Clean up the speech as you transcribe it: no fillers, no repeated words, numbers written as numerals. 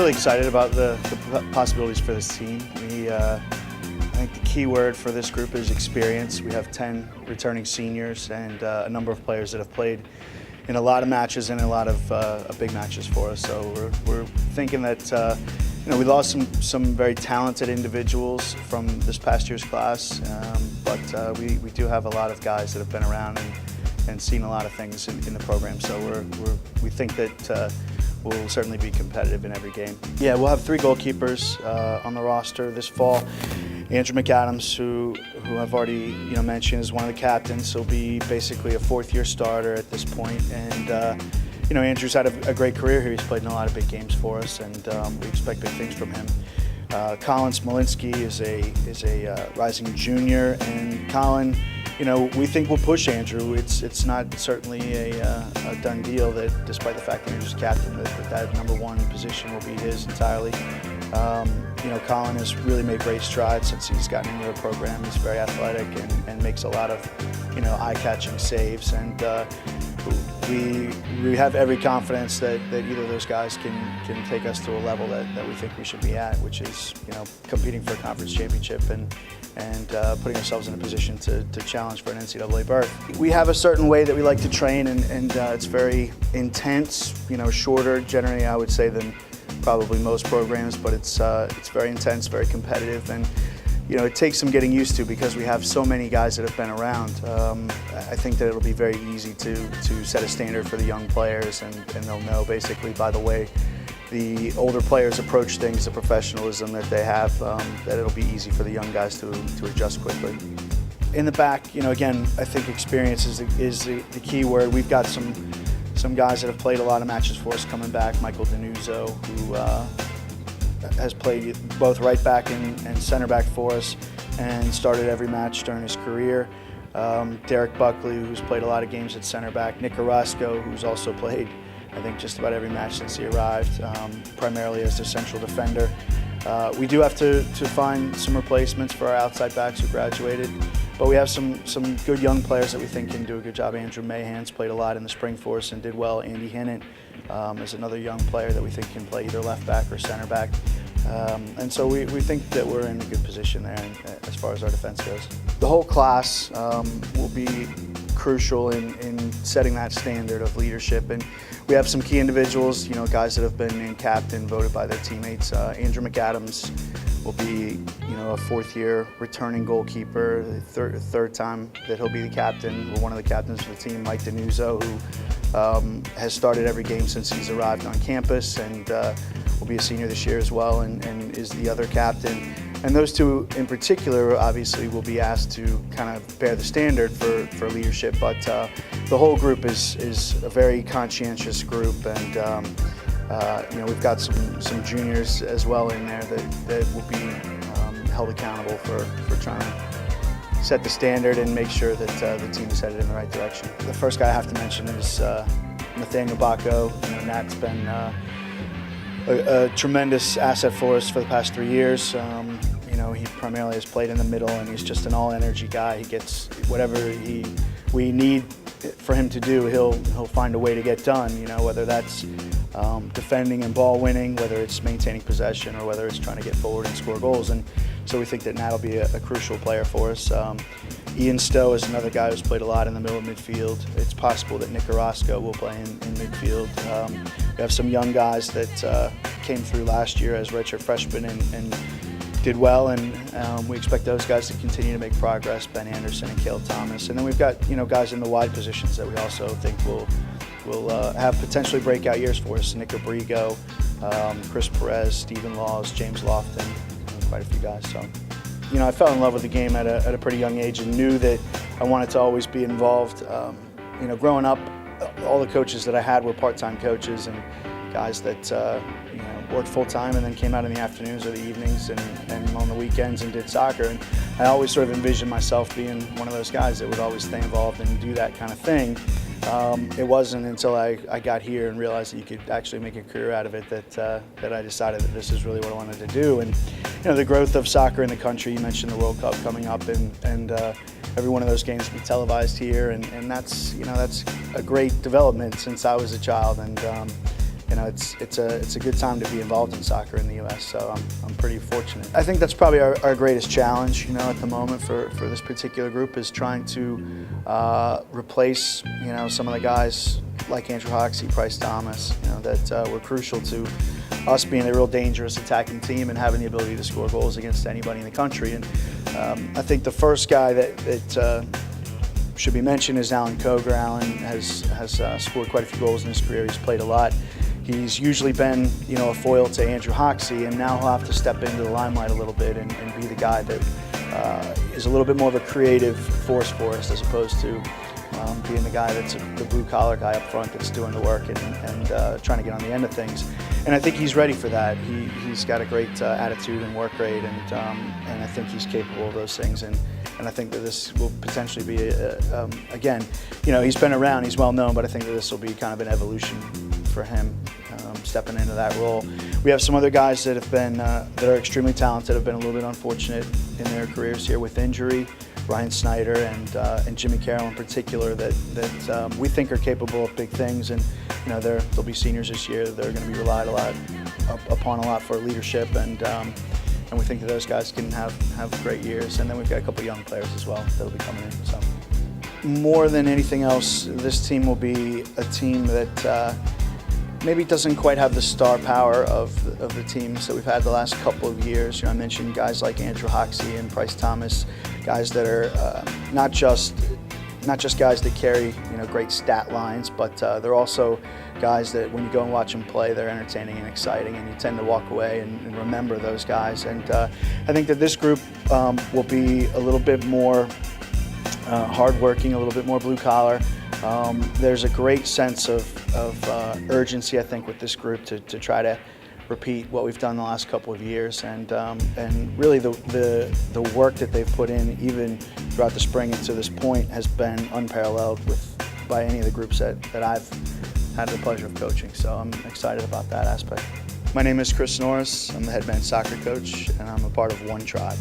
really excited about the possibilities for this team. I think the key word for this group is experience. We have 10 returning seniors and a number of players that have played in a lot of matches and a lot of big matches for us. So we're thinking that we lost some very talented individuals from this past year's class, but we do have a lot of guys that have been around and seen a lot of things in the program. So we think that we'll certainly be competitive in every game. Yeah, we'll have 3 goalkeepers on the roster this fall. Andrew McAdams, who I've already mentioned, is one of the captains. He'll be basically a 4th-year starter at this point, and Andrew's had a great career here. He's played in a lot of big games for us, and we expect big things from him. Colin Smolinski is a rising junior, and Colin, we think we'll push Andrew. It's not certainly a done deal that, despite the fact that Andrew's captain, that number 1 position will be his entirely. Colin has really made great strides since he's gotten into the program. He's very athletic and makes a lot of, eye-catching saves. And we have every confidence that either of those guys can take us to a level that we think we should be at, which is, competing for a conference championship and putting ourselves in a position to challenge for an NCAA berth. We have a certain way that we like to train, and it's very intense, shorter generally, I would say, than probably most programs, but it's very intense, very competitive, and it takes some getting used to because we have so many guys that have been around. I think that it'll be very easy to set a standard for the young players, and they'll know basically by the way the older players approach things, the professionalism that they have, that it'll be easy for the young guys to adjust quickly. In the back, again, I think experience is the key word. We've got some guys that have played a lot of matches for us coming back. Michael Denuzzo, who has played both right back and center back for us and started every match during his career. Derek Buckley, who's played a lot of games at center back. Nick Orozco, who's also played, I think, just about every match since he arrived, primarily as the central defender. We do have to find some replacements for our outside backs who graduated, but we have some good young players that we think can do a good job. Andrew Mahan's played a lot in the spring for us and did well. Andy Hinnant is another young player that we think can play either left back or center back. And so we think that we're in a good position there as far as our defense goes. The whole class will be crucial in setting that standard of leadership, and we have some key individuals, guys that have been named captain, voted by their teammates. Andrew McAdams will be, a 4th-year returning goalkeeper, the third time that he'll be the captain. We're one of the captains of the team. Mike Denuzzo, who has started every game since he's arrived on campus, and will be a senior this year as well, and is the other captain. And those 2 in particular obviously will be asked to kind of bear the standard for leadership, but the whole group is a very conscientious group, and we've got some juniors as well in there that will be held accountable for trying to set the standard and make sure that the team is headed in the right direction. The first guy I have to mention is Nathaniel Bacco. Nat's been a tremendous asset for us for the past 3 years. He primarily has played in the middle, and he's just an all-energy guy. He gets whatever we need for him to do, he'll find a way to get done. Whether that's defending and ball winning, whether it's maintaining possession, or whether it's trying to get forward and score goals. And so we think that Nat will be a crucial player for us. Ian Stowe is another guy who's played a lot in the middle of midfield. It's possible that Nick Orozco will play in midfield. We have some young guys that came through last year as redshirt freshmen and did well, and we expect those guys to continue to make progress. Ben Anderson and Cale Thomas, and then we've got guys in the wide positions that we also think will have potentially breakout years for us. Nick Abrigo, Chris Perez, Stephen Laws, James Lofton, quite a few guys. So, I fell in love with the game at a pretty young age and knew that I wanted to always be involved. Growing up, all the coaches that I had were part-time coaches and guys that worked full-time and then came out in the afternoons or the evenings and on the weekends and did soccer. And I always sort of envisioned myself being one of those guys that would always stay involved and do that kind of thing. It wasn't until I got here and realized that you could actually make a career out of it that I decided that this is really what I wanted to do. And the growth of soccer in the country, you mentioned the World Cup coming up, and every one of those games will be televised here, and that's a great development since I was a child. And it's a good time to be involved in soccer in the U.S. So I'm pretty fortunate. I think that's probably our greatest challenge, at the moment for this particular group is trying to replace, some of the guys like Andrew Hoxie, Price Thomas, that were crucial to us being a real dangerous attacking team and having the ability to score goals against anybody in the country. And I think the first guy that should be mentioned is Alan Koger. Alan has scored quite a few goals in his career. He's played a lot. He's usually been, a foil to Andrew Hoxie, and now he'll have to step into the limelight a little bit and be the guy that is a little bit more of a creative force for us, as opposed to being the guy that's the blue-collar guy up front that's doing the work and trying to get on the end of things. And I think he's ready for that. He's got a great attitude and work rate, and I think he's capable of those things. And I think that this will potentially be, again, he's been around, he's well known, but I think that this will be kind of an evolution for him, stepping into that role. We have some other guys that have been, that are extremely talented, have been a little bit unfortunate in their careers here with injury. Ryan Snyder and Jimmy Carroll in particular that we think are capable of big things, and they'll be seniors this year. They're going to be relied upon a lot for leadership, and we think that those guys can have great years. And then we've got a couple young players as well that'll be coming in. So more than anything else, this team will be a team that maybe doesn't quite have the star power of the teams that we've had the last couple of years. I mentioned guys like Andrew Hoxie and Price Thomas, guys that are not just guys that carry great stat lines, but they're also guys that when you go and watch them play, they're entertaining and exciting, and you tend to walk away and remember those guys. And I think that this group will be a little bit more hardworking, a little bit more blue collar. There's a great sense of urgency, I think, with this group to try to repeat what we've done the last couple of years, and really the work that they've put in, even throughout the spring and to this point, has been unparalleled by any of the groups that I've had the pleasure of coaching. So I'm excited about that aspect. My name is Chris Norris. I'm the head men's soccer coach, and I'm a part of One Tribe.